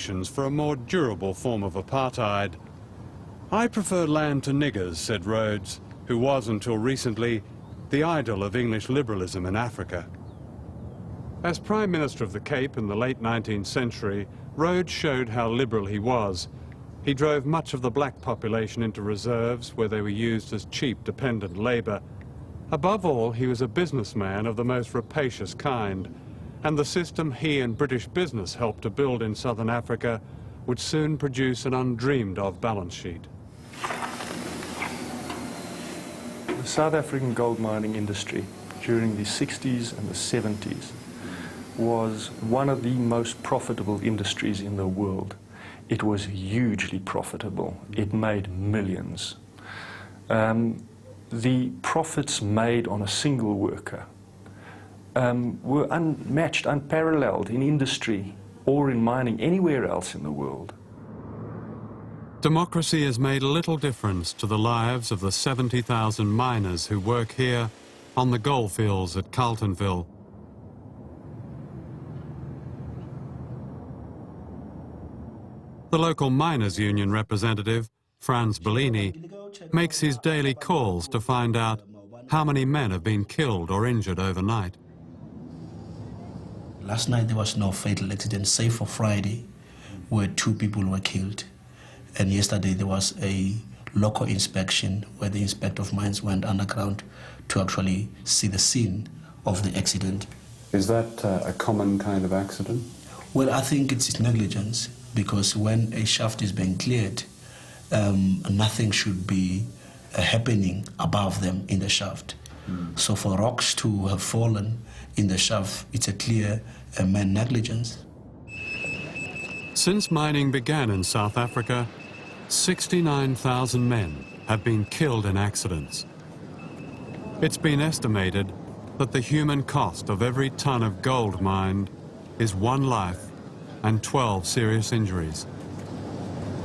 conditions for a more durable form of apartheid. "I prefer land to niggers," said Rhodes, who was until recently the idol of English liberalism in Africa. As Prime Minister of the Cape in the late 19th century, Rhodes showed how liberal he was. He drove much of the black population into reserves where they were used as cheap dependent labour. Above all, he was a businessman of the most rapacious kind, and the system he and British business helped to build in southern Africa would soon produce an undreamed-of balance sheet. The South African gold mining industry during the 60s and the 70s was one of the most profitable industries in the world. It was hugely profitable. It made millions. The profits made on a single worker were unmatched, unparalleled in industry or in mining anywhere else in the world. Democracy has made little difference to the lives of the 70,000 miners who work here on the goldfields at Carltonville. The local miners' union representative, Franz Bellini, makes his daily calls to find out how many men have been killed or injured overnight. Last night there was no fatal accident, save for Friday, where 2 people were killed. And yesterday there was a local inspection where the inspector of mines went underground to actually see the scene of the accident. Is that a common kind of accident? Well, I think it's negligence, because when a shaft is being cleared, nothing should be happening above them in the shaft. So for rocks to have fallen in the shaft, it's a clear man negligence. Since mining began in South Africa, 69,000 men have been killed in accidents. It's been estimated that the human cost of every ton of gold mined is 1 life and 12 serious injuries.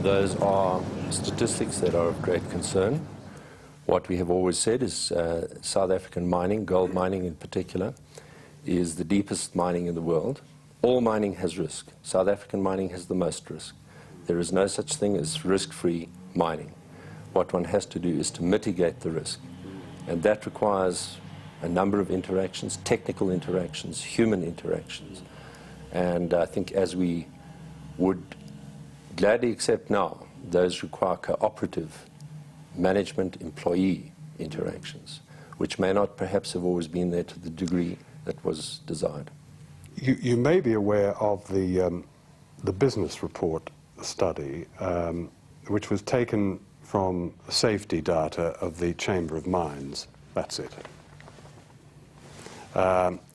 Those are statistics that are of great concern. What we have always said is South African mining, gold mining in particular, is the deepest mining in the world. All mining has risk. South African mining has the most risk. There is no such thing as risk-free mining. What one has to do is to mitigate the risk. And that requires a number of interactions, technical interactions, human interactions. And I think as we would gladly accept now, those require cooperative management employee interactions, which may not perhaps have always been there to the degree that was desired. You may be aware of the business report study, which was taken from safety data of the Chamber of Mines. That's it.